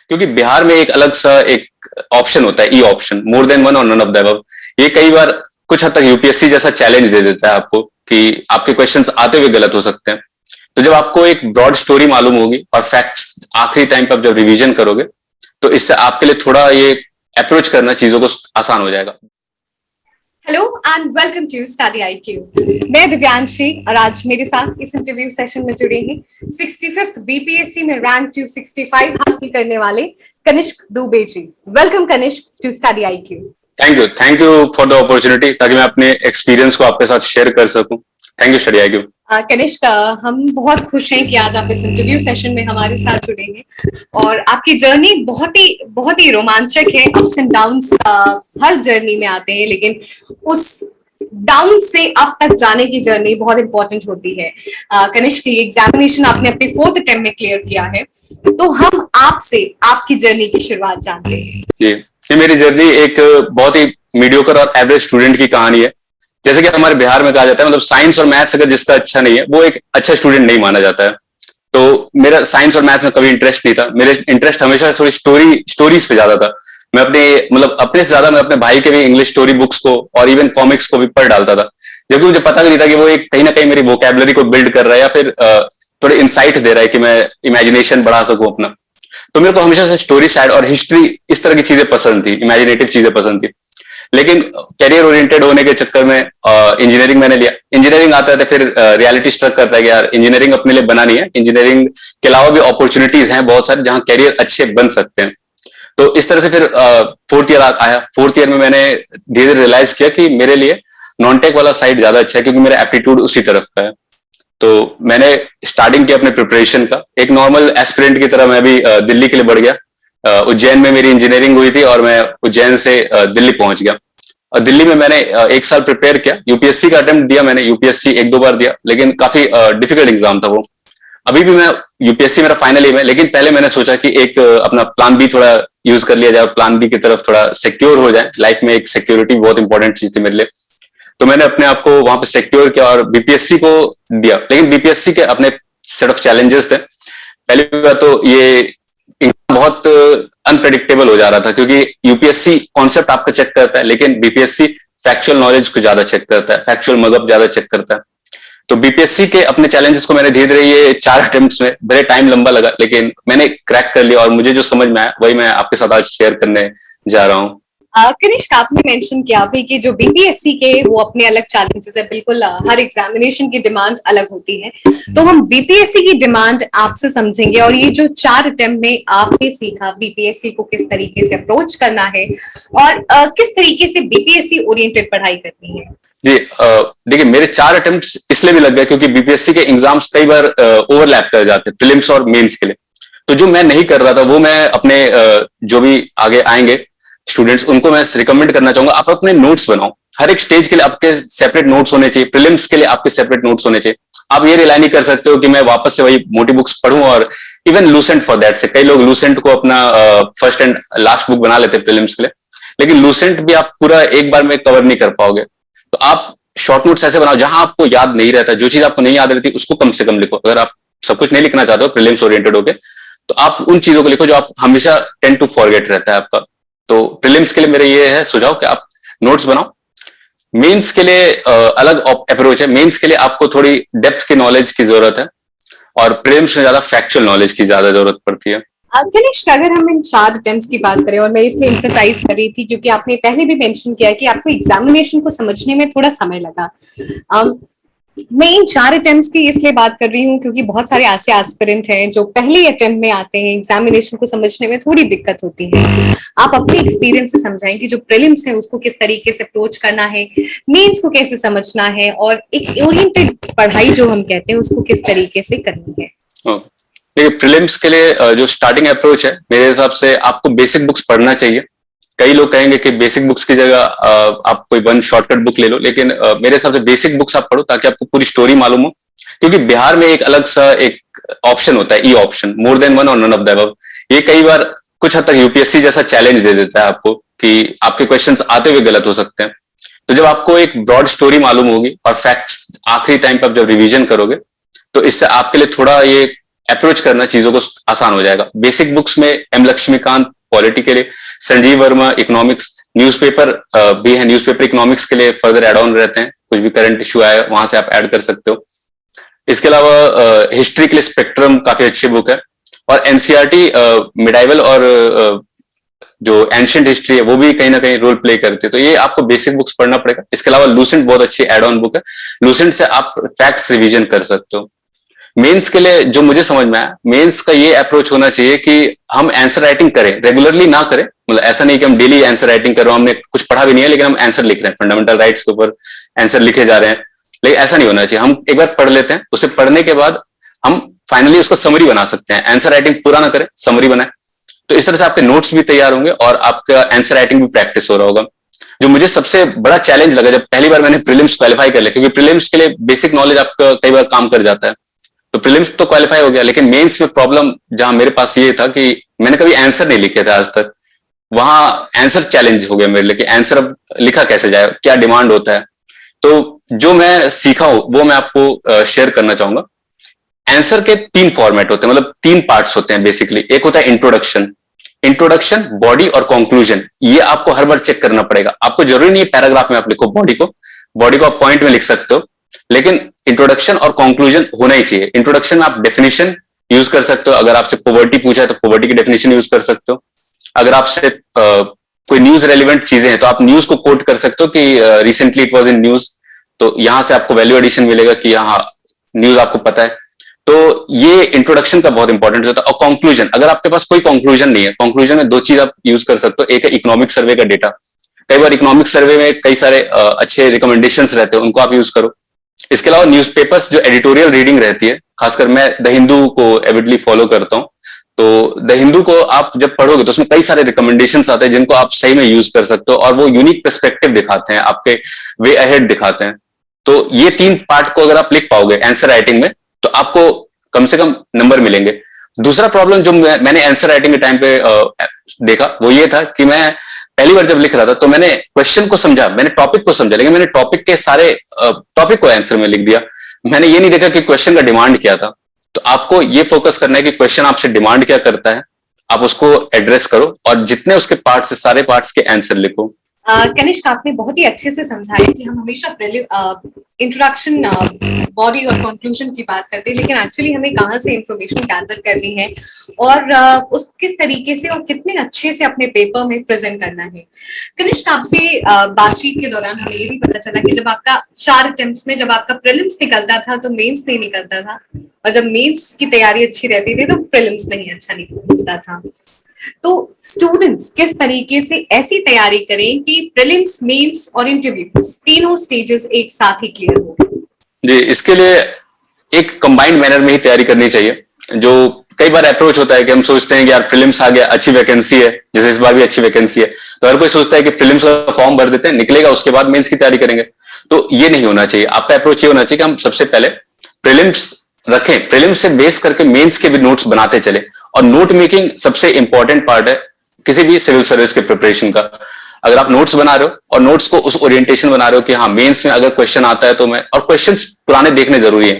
क्योंकि बिहार में एक अलग सा एक ऑप्शन होता है, E option, more than one और नन ऑफ द अबव। ये कई बार कुछ हद तक यूपीएससी जैसा चैलेंज दे देता है आपको कि आपके क्वेश्चंस आते हुए गलत हो सकते हैं। तो जब आपको एक ब्रॉड स्टोरी मालूम होगी और फैक्ट्स आखिरी टाइम पर जब रिवीजन करोगे, तो इससे आपके लिए थोड़ा ये अप्रोच करना चीजों को आसान हो जाएगा। Hello and welcome to study IQ. मैं दिव्यांशी और आज मेरे साथ इस इंटरव्यू सेशन में जुड़े हैं 65th बीपीएससी में रैंक 265 हासिल करने वाले Kanishk Dubey ji. Welcome Kanishk to study IQ. Thank you for the opportunity, ताकि मैं अपने एक्सपीरियंस को आपके साथ शेयर कर सकूं। Thank you study IQ. Kanishk, हम बहुत खुश हैं कि आज आप इस इंटरव्यू सेशन में हमारे साथ जुड़े हैं और आपकी जर्नी बहुत ही रोमांचक है। Ups and downs her journey में आते हैं, लेकिन उस डाउन से अप तक जाने की जर्नी बहुत इंपॉर्टेंट होती है। कनिष्क, ये एग्जामिनेशन आपने अपने 4th अटेम्प्ट में क्लियर किया है, तो हम आपसे आपकी जर्नी की शुरुआत जानते हैं। जी, ये मेरी जर्नी एक बहुत ही मीडियोकर और एवरेज स्टूडेंट की कहानी है। जैसे कि हमारे बिहार में कहा जाता है, मतलब साइंस और मैथ्स अगर जिसका अच्छा नहीं है वो एक अच्छा स्टूडेंट नहीं माना जाता है। तो मेरा साइंस और मैथ्स में कभी इंटरेस्ट नहीं था। मेरे इंटरेस्ट हमेशा थोड़ी स्टोरीज पे ज्यादा था। मैं अपने से ज्यादा मैं अपने भाई के भी इंग्लिश स्टोरी बुक्स को और इवन कॉमिक्स को भी पढ़ डालता था, जबकि मुझे पता भी नहीं था कि वो एक कहीं ना कहीं मेरी वोकैबुलरी को बिल्ड कर रहा है या फिर थोड़े इंसाइट दे रहा है कि मैं इमेजिनेशन बढ़ा सकूं अपना। तो मेरे को हमेशा से स्टोरी साइड और हिस्ट्री, इस तरह की चीजें पसंद थी, इमेजिनेटिव चीजें पसंद थी। लेकिन कैरियर ओरिएंटेड होने के चक्कर में इंजीनियरिंग मैंने लिया। इंजीनियरिंग आता है तो फिर रियलिटी स्ट्रक करता है कि यार इंजीनियरिंग अपने लिए बना नहीं है, इंजीनियरिंग के अलावा भी अपॉर्चुनिटीज हैं बहुत सारे जहां कैरियर अच्छे बन सकते हैं। तो इस तरह से फिर 4th ईयर आया। 4th ईयर में मैंने धीरे धीरे रियलाइज किया कि मेरे लिए नॉन टेक वाला साइड ज्यादा अच्छा है, क्योंकि मेरा एप्टीट्यूड उसी तरफ का है। तो मैंने स्टार्टिंग किया अपने प्रिपरेशन का। एक नॉर्मल एस्पिरेंट की तरह मैं भी दिल्ली के लिए बढ़ गया। उज्जैन में मेरी इंजीनियरिंग हुई थी और मैं उज्जैन से दिल्ली पहुंच गया। और दिल्ली में मैंने 1 साल प्रिपेयर किया। यूपीएससी का अटेम्प्ट दिया मैंने, यूपीएससी 1-2 बार दिया, लेकिन काफी डिफिकल्ट एग्जाम था वो। अभी भी मैं यूपीएससी मेरा फाइनल ईयर में, लेकिन पहले मैंने सोचा कि एक अपना प्लान बी थोड़ा यूज कर लिया जाए और प्लान बी की तरफ थोड़ा सिक्योर हो जाए। लाइफ में एक सिक्योरिटी बहुत इंपॉर्टेंट चीज थी मेरे लिए। तो मैंने अपने आप को वहां पे सिक्योर किया और बीपीएससी को दिया। लेकिन बीपीएससी के अपने सेट ऑफ चैलेंजेस थे। पहली बात तो ये बहुत अनप्रेडिक्टेबल हो जा रहा था, क्योंकि यूपीएससी कॉन्सेप्ट आपका चेक करता है, लेकिन बीपीएससी फैक्चुअल नॉलेज को ज्यादा चेक करता है, फैक्चुअल मगअप ज्यादा चेक करता है। तो बीपीएससी के अपने चैलेंजेस को मैंने धीरे धीरे, ये 4 अटेम्प्ट्स में, भले टाइम लंबा लगा, लेकिन मैंने क्रैक कर लिया और मुझे जो समझ में आया वही मैं आपके साथ आज शेयर करने जा रहा हूँ। कनिष्क, आपने मेंशन किया अभी कि जो बीपीएससी के वो अपने अलग चैलेंजेस है। बिल्कुल, हर एग्जामिनेशन की डिमांड अलग होती है। तो हम बीपीएससी की डिमांड आपसे समझेंगे और ये जो 4 अटेम्प्ट में आपने सीखा बीपीएससी को किस तरीके से अप्रोच करना है और किस तरीके से बीपीएससी ओरिएंटेड पढ़ाई करनी है। जी, देखिए, मेरे 4 अटेम्प्ट्स इसलिए भी लग गए क्योंकि बीपीएससी के एग्जाम्स कई बार ओवरलैप कर जाते हैं प्रीलिम्स और मेंस के लिए। तो जो मैं नहीं कर रहा था वो मैं अपने जो भी आगे आएंगे स्टूडेंट्स, उनको मैं रिकमेंड करना चाहूंगा, आप अपने नोट्स बनाओ। हर एक स्टेज के लिए आपके सेपरेट नोट्स होने चाहिए, प्रीलिम्स के लिए आपके सेपरेट नोट्स होने चाहिए। आप ये रिलाई नहीं कर सकते हो कि मैं वापस से वही मोटी बुक्स पढ़ूं, और इवन लूसेंट फॉर दैट से कई लोग लूसेंट को अपना फर्स्ट एंड लास्ट बुक बना लेते हैं प्रीलिम्स के लिए, लेकिन लूसेंट भी आप पूरा एक बार में कवर नहीं कर पाओगे। तो आप शॉर्ट नोट्स ऐसे बनाओ जहां आपको याद नहीं रहता, जो चीज आपको नहीं याद रहती उसको कम से कम लिखो। अगर आप सब कुछ नहीं लिखना चाहते हो प्रीलिम्स ओरिएंटेड होके, तो आप उन चीजों को लिखो जो आप हमेशा टेंड टू फॉरगेट रहता है आपका। तो प्रीलिम्स के लिए मेरा ये है सुझाव कि आप नोट्स बनाओ। मेंस के लिए अलग अप्रोच है। मेंस के लिए आपको थोड़ी डेप्थ की नॉलेज की जरूरत है और प्रीलिम्स में ज्यादा फैक्चुअल नॉलेज की ज्यादा जरूरत पड़ती है। कनिष्क, अगर हम इन 4 अटेम्प्ट्स की बात करें, और मैं इसलिए एम्फसाइज कर रही थी क्योंकि आपने पहले भी मेंशन किया कि आपको एग्जामिनेशन को समझने में थोड़ा समय लगा। मैं इन 4 अटेम्प्ट्स की इसलिए बात कर रही हूँ क्योंकि बहुत सारे ऐसे एस्पिरेंट हैं जो पहले अटेम्प्ट में आते हैं, एग्जामिनेशन को समझने में थोड़ी दिक्कत होती है। आप अपने एक्सपीरियंस से समझाएं कि जो प्रीलिम्स है उसको किस तरीके से अप्रोच करना है, मेंस को कैसे समझना है, और एक ओरिएंटेड पढ़ाई जो हम कहते हैं उसको किस तरीके से करनी है। देखिए, प्रीलिम्स के लिए जो स्टार्टिंग अप्रोच है, मेरे हिसाब से आपको बेसिक बुक्स पढ़ना चाहिए। कई लोग कहेंगे कि बेसिक बुक्स की जगह आप कोई वन शॉर्टकट बुक ले लो, लेकिन मेरे हिसाब से बेसिक बुक्स आप पढ़ो ताकि आपको पूरी स्टोरी मालूम हो। क्योंकि बिहार में एक अलग सा एक ऑप्शन होता है, E option, more than one और नन ऑफ द अबव। ये कई बार कुछ हद तक यूपीएससी जैसा चैलेंज दे देता है आपको कि आपके क्वेश्चंस आते हुए गलत हो सकते हैं। तो जब आपको एक ब्रॉड स्टोरी मालूम होगी और फैक्ट्स आखिरी टाइम पर जब रिवीजन करोगे, तो इससे आपके लिए थोड़ा ये अप्रोच करना चीजों को आसान हो जाएगा। बेसिक बुक्स में एम लक्ष्मीकांत पॉलिटी के लिए, संजीव वर्मा इकोनॉमिक्स, न्यूज़पेपर भी है, न्यूज़पेपर इकोनॉमिक्स के लिए फर्दर एड ऑन रहते हैं, कुछ भी करंट इश्यू आए वहां से आप ऐड कर सकते हो। इसके अलावा हिस्ट्री के लिए स्पेक्ट्रम काफी अच्छी बुक है, और एनसीईआरटी मिडाइवल और जो एंशिएंट हिस्ट्री है वो भी कहीं ना कहीं रोल प्ले करती है, तो ये आपको बेसिक बुक्स पढ़ना पड़ेगा। इसके अलावा लूसेंट बहुत अच्छी एड ऑन बुक है, लूसेंट से आप फैक्ट्स रिवीजन कर सकते हो। मेंस के लिए जो मुझे समझ में आया, मेंस का ये अप्रोच होना चाहिए कि हम आंसर राइटिंग करें, रेगुलरली ना करें, मतलब ऐसा नहीं कि हम डेली आंसर राइटिंग कर रहे हो, हमने कुछ पढ़ा भी नहीं है लेकिन हम आंसर लिख रहे हैं, फंडामेंटल राइट्स के ऊपर आंसर लिखे जा रहे हैं, लेकिन ऐसा नहीं होना चाहिए। हम एक बार पढ़ लेते हैं, उसे पढ़ने के बाद हम फाइनली उसका समरी बना सकते हैं। आंसर राइटिंग पूरा ना करें, समरी बनाए, तो इस तरह से आपके नोट्स भी तैयार होंगे और आपका आंसर राइटिंग भी प्रैक्टिस हो रहा होगा। जो मुझे सबसे बड़ा चैलेंज लगा जब पहली बार मैंने प्रीलिम्स क्वालिफाई कर लिया, क्योंकि प्रीलिम्स के लिए बेसिक नॉलेज आपका कई बार काम कर जाता है, तो प्रीलिम्स तो क्वालिफाई हो गया, लेकिन मेंस में प्रॉब्लम जहां मेरे पास ये था कि मैंने कभी आंसर नहीं लिखे थे आज तक, वहां आंसर चैलेंज हो गया मेरे लिए कि आंसर अब लिखा कैसे जाए, क्या डिमांड होता है। तो जो मैं सीखा हूं वो मैं आपको शेयर करना चाहूंगा। आंसर के 3 फॉर्मेट होते हैं, मतलब 3 पार्ट्स होते हैं बेसिकली। एक होता है इंट्रोडक्शन, बॉडी और कंक्लूजन। ये आपको हर बार चेक करना पड़ेगा। आपको जरूरी नहीं है पैराग्राफ में आप लिखो बॉडी को आप पॉइंट में लिख सकते हो, लेकिन इंट्रोडक्शन और कंक्लूजन होना ही चाहिए। इंट्रोडक्शन में आप डेफिनेशन यूज कर सकते हो, अगर आपसे पॉवर्टी पूछा है तो पॉवर्टी की डेफिनेशन यूज कर सकते हो। अगर आपसे कोई न्यूज रेलिवेंट चीजें हैं तो आप न्यूज को कोट कर सकते हो कि recently it was in news, तो यहां से आपको वैल्यू एडिशन मिलेगा कि हाँ न्यूज आपको पता है। तो ये इंट्रोडक्शन का बहुत इंपॉर्टेंट होता है। और कंक्लूजन, अगर आपके पास कोई कंक्लूजन नहीं है, कंक्लूजन में 2 चीज आप यूज कर सकते हो। एक है इकोनॉमिक सर्वे का डेटा, कई बार इकोनॉमिक सर्वे में कई सारे अच्छे रिकमेंडेशंस रहते हैं, उनको आप यूज करो। इसके अलावा न्यूज़पेपर्स जो एडिटोरियल रीडिंग रहती है, खासकर मैं द हिंदू को एविडली फॉलो करता हूं, तो द हिंदू को आप जब पढ़ोगे तो उसमें कई सारे रिकमेंडेशंस आते हैं जिनको आप सही में यूज कर सकते हो, और वो यूनिक पर्सपेक्टिव दिखाते हैं, आपके वे अहेड दिखाते हैं। तो ये 3 पार्ट को अगर आप लिख पाओगे आंसर राइटिंग में तो आपको कम से कम नंबर मिलेंगे। दूसरा प्रॉब्लम जो मैंने आंसर राइटिंग के टाइम पे देखा वो ये था कि मैं पहली बार जब लिख रहा था तो मैंने क्वेश्चन को समझा, मैंने टॉपिक को समझा, लेकिन मैंने टॉपिक के सारे टॉपिक को आंसर में लिख दिया। मैंने ये नहीं देखा कि क्वेश्चन का डिमांड क्या था। तो आपको ये फोकस करना है कि क्वेश्चन आपसे डिमांड क्या करता है, आप उसको एड्रेस करो और जितने उसके पार्ट्स है सारे पार्ट्स के आंसर लिखो। कनिष्क, आपने बहुत ही अच्छे से समझाया कि हम हमेशा इंट्रोडक्शन, बॉडी और कंक्लूजन की बात करते हैं, लेकिन एक्चुअली हमें कहाँ से इंफॉर्मेशन गैदर करनी है और उसको किस तरीके से और कितने अच्छे से अपने पेपर में प्रेजेंट करना है। कनिष्क, आपसे बातचीत के दौरान हमें ये भी पता चला कि जब आपका 4 अटेम्प्ट्स में जब आपका प्रीलिम्स निकलता था तो मेंस नहीं निकलता था, और जब मेंस की तैयारी अच्छी रहती थी तो प्रीलिम्स नहीं अच्छा निकलता था। तो स्टूडेंट्स किस तरीके से ऐसी तैयारी करें कि प्रीलिम्स, मेंस और इंटरव्यूज तीनों स्टेजेस एक साथ ही क्लियर हो? जी, इसके लिए एक कंबाइंड मैनर में ही तैयारी करनी चाहिए। जो कई बार अप्रोच होता है कि हम सोचते हैं कि यार प्रीलिम्स आ गया, अच्छी वैकेंसी है, जैसे इस बार भी अच्छी वैकेंसी है, तो हर कोई सोचता है कि प्रीलिम्स का फॉर्म भर देते हैं, निकलेगा उसके बाद मेंस की तैयारी करेंगे। तो ये नहीं होना चाहिए। आपका अप्रोच ये होना चाहिए कि हम सबसे पहले प्रीलिम्स रखें, प्रीलिम्स से बेस करके मेंस के भी नोट्स बनाते चले। और नोट मेकिंग सबसे इंपॉर्टेंट पार्ट है किसी भी सिविल सर्विस के प्रिपरेशन का। अगर आप नोट्स बना रहे हो और नोट्स को उस ओरिएंटेशन बना रहे हो कि हाँ मेंस में अगर क्वेश्चन आता है तो मैं, और क्वेश्चंस पुराने देखने जरूरी है।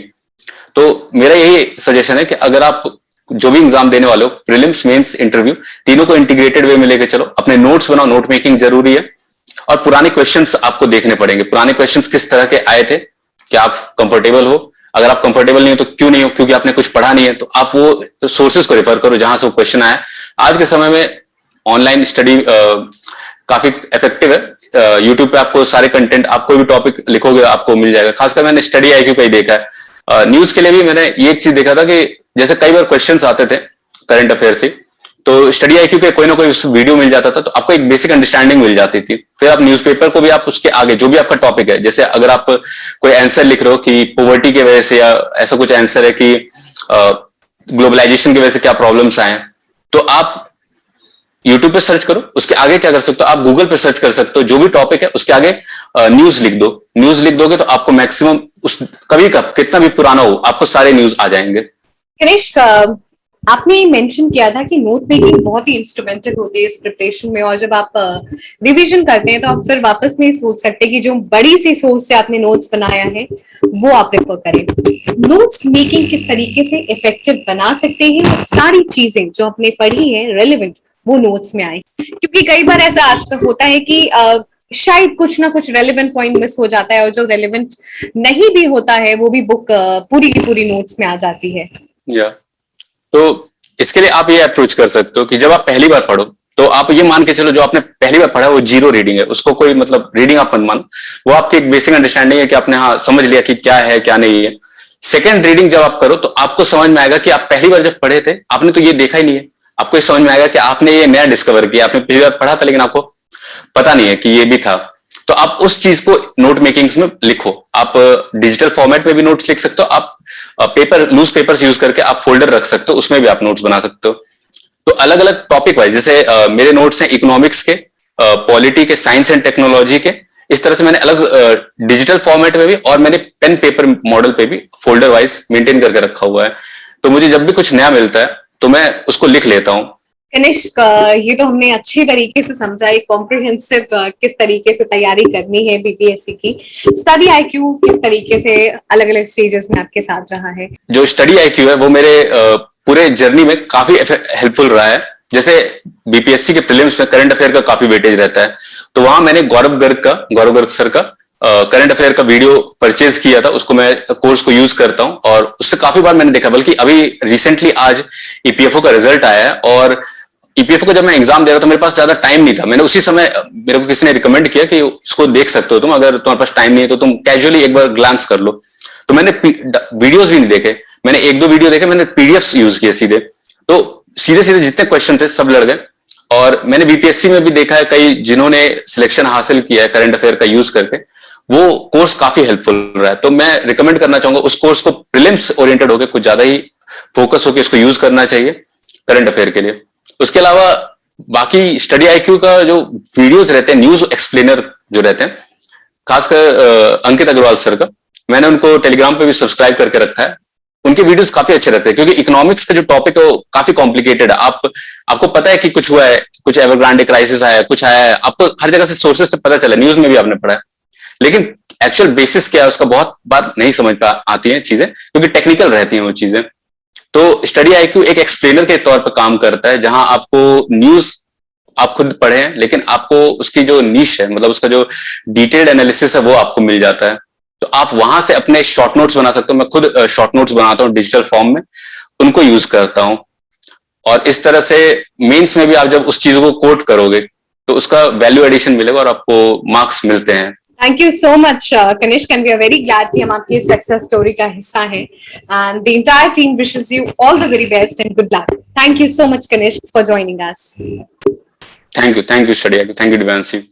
तो मेरा यही सजेशन है कि अगर आप जो भी एग्जाम देने वाले हो, प्रीलिम्स, मेंस, इंटरव्यू, तीनों को इंटीग्रेटेड वे में लेके चलो। अपने नोट्स बनाओ, नोट मेकिंग जरूरी है, और पुराने क्वेश्चंस आपको देखने पड़ेंगे। पुराने क्वेश्चंस किस तरह के आए थे, क्या आप कंफर्टेबल हो? अगर आप कंफर्टेबल नहीं हो तो क्यों नहीं हो? क्योंकि आपने कुछ पढ़ा नहीं है, तो आप वो सोर्सेज को रेफर करो जहां से वो क्वेश्चन आया। आज के समय में ऑनलाइन स्टडी काफी इफेक्टिव है। यूट्यूब पे आपको सारे कंटेंट, आप कोई भी टॉपिक लिखोगे आपको मिल जाएगा। खासकर मैंने स्टडी आईक्यू का ही देखा है। न्यूज के लिए भी मैंने ये एक चीज देखा था कि जैसे कई बार क्वेश्चंस आते थे करंट अफेयर से, तो स्टडी आईक्यू पे कोई ना कोई वीडियो मिल जाता था, तो आपको एक बेसिक अंडरस्टैंडिंग मिल जाती थी। फिर आप न्यूज़पेपर को भी आप उसके आगे जो भी आपका टॉपिक है, जैसे अगर आप कोई आंसर लिख रहे हो कि पॉवर्टी की वजह से, या ऐसा कुछ आंसर है कि ग्लोबलाइजेशन की वजह से क्या प्रॉब्लम्स आए, तो आप यूट्यूब पे सर्च करो। उसके आगे क्या कर सकते हो, आप गूगल पे सर्च कर सकते हो। जो भी टॉपिक है उसके आगे न्यूज लिख दो। न्यूज लिख दोगे तो आपको मैक्सिमम उस कभी कब कितना भी पुराना हो आपको सारे न्यूज आ जाएंगे। कनिष्क, आपने मेंशन किया था कि नोट मेकिंग बहुत ही इंस्ट्रूमेंटल होती है इस प्रिपरेशन में, और जब आप रिवीजन करते हैं तो आप फिर वापस नहीं सोच सकते कि जो बड़ी सी सोर्स से आपने नोट्स बनाया है वो आप प्रेफर करें। नोट्स मेकिंग किस तरीके से इफेक्टिव बना सकते हैं, और सारी चीजें जो आपने पढ़ी है रेलिवेंट वो नोट्स में आए, क्योंकि कई बार ऐसा होता है कि शायद कुछ ना कुछ रेलेवेंट पॉइंट मिस हो जाता है, और जो रेलेवेंट नहीं भी होता है वो भी बुक पूरी की पूरी नोट्स में आ जाती है। या तो इसके लिए आप ये अप्रोच कर सकते हो कि जब आप पहली बार पढ़ो तो आप ये मान के चलो जो आपने पहली बार पढ़ा वो जीरो रीडिंग है, उसको कोई मतलब रीडिंग आप मत मानो, वो आपकी एक बेसिक अंडरस्टैंडिंग है कि आपने हाँ समझ लिया कि क्या है क्या नहीं है। सेकेंड रीडिंग जब आप करो तो आपको समझ में आएगा कि आप पहली बार जब पढ़े थे आपने तो ये देखा ही नहीं है, आपको ये समझ में आएगा कि आपने ये नया डिस्कवर किया, आपने पिछली बार पढ़ा था लेकिन आपको पता नहीं है कि ये भी था। तो आप उस चीज को नोट मेकिंग्स में लिखो, आप डिजिटल फॉर्मेट में भी नोट्स लिख सकते हो, आप पेपर लूज पेपर्स यूज करके आप फोल्डर रख सकते हो, उसमें भी आप नोट्स बना सकते हो। तो अलग अलग टॉपिक वाइज, जैसे मेरे नोट्स हैं इकोनॉमिक्स के, पॉलिटी के, साइंस एंड टेक्नोलॉजी के, इस तरह से मैंने अलग डिजिटल फॉर्मेट में भी और मैंने पेन पेपर मॉडल पे भी फोल्डर वाइज मेंटेन करके रखा हुआ है। तो मुझे जब भी कुछ नया मिलता है तो मैं उसको लिख लेता हूँ। कनिष्क, ये तो हमने अच्छे तरीके से समझा एक कॉम्प्रिहेंसिव किस तरीके से तैयारी करनी है बीपीएससी की। स्टडी आईक्यू किस तरीके से अलग अलग स्टेजेस में आपके साथ रहा है? जो स्टडी आईक्यू है वो मेरे पूरे जर्नी में काफी हेल्पफुल रहा है। जैसे बीपीएससी के प्रीलिम्स में करंट अफेयर का काफी वेटेज रहता है, तो वहां मैंने गौरव गर्ग सर का करंट अफेयर का वीडियो परचेज किया था, उसको मैं कोर्स को यूज करता हूं और उससे काफी बार मैंने देखा। बल्कि अभी रिसेंटली आज ईपीएफओ का रिजल्ट आया है, और ईपीएफओ को जब मैं एग्जाम दे रहा था मेरे पास ज्यादा टाइम नहीं था, मैंने उसी समय मेरे को किसी ने रिकमेंड किया कि इसको देख सकते हो तुम, अगर तुम्हारे पास टाइम नहीं है तो तुम कैजुअली एक बार ग्लांस कर लो। तो मैंने वीडियोस भी नहीं देखे, मैंने एक दो वीडियो देखे, मैंने पीडीएफ यूज किए सीधे, तो सीधे सीधे जितने क्वेश्चन थे सब लड़ गए। और मैंने बीपीएससी में भी देखा है कई जिन्होंने सिलेक्शन हासिल किया है करंट अफेयर का यूज करके, वो कोर्स काफी हेल्पफुल रहा है। तो मैं रिकमेंड करना चाहूंगा उस कोर्स को प्रीलिम्स ओरिएंटेड होकर कुछ ज्यादा ही फोकस होकर इसको यूज करना चाहिए करंट अफेयर के लिए। उसके अलावा बाकी स्टडी आईक्यू का जो वीडियोस रहते हैं, न्यूज एक्सप्लेनर जो रहते हैं, खासकर अंकित अग्रवाल सर का, मैंने उनको टेलीग्राम पे भी सब्सक्राइब करके रखा है। उनके वीडियोस काफी अच्छे रहते हैं क्योंकि इकोनॉमिक्स का जो टॉपिक है वो काफी कॉम्प्लिकेटेड है। आपको पता है कि कुछ हुआ है, कुछ एवरग्रांडे क्राइसिस आया है, कुछ आया है, आपको हर जगह से सोर्सेस से पता चला, न्यूज में भी आपने पढ़ा है, लेकिन एक्चुअल बेसिस क्या है उसका बहुत बार नहीं समझ पा आती है चीजें, क्योंकि टेक्निकल रहती हैं वो चीजें। तो स्टडी आईक्यू एक एक्सप्लेनर के तौर पर काम करता है, जहां आपको न्यूज आप खुद पढ़े लेकिन आपको उसकी जो नीश है, मतलब उसका जो डिटेल्ड एनालिसिस है वो आपको मिल जाता है। तो आप वहां से अपने शॉर्ट नोट्स बना सकते हो। मैं खुद शॉर्ट नोट्स बनाता हूँ डिजिटल फॉर्म में, उनको यूज करता हूँ। और इस तरह से मेंस में भी आप जब उस चीज को कोट करोगे तो उसका वैल्यू एडिशन मिलेगा और आपको मार्क्स मिलते हैं। Thank you so much, Kanishk, and we are very glad कि हम आपकी सक्सेस स्टोरी का हिस्सा हैं. And the entire team wishes you all the very best and good luck. Thank you so much, Kanishk, for joining us. Thank you, Study. Thank you, Devanshi.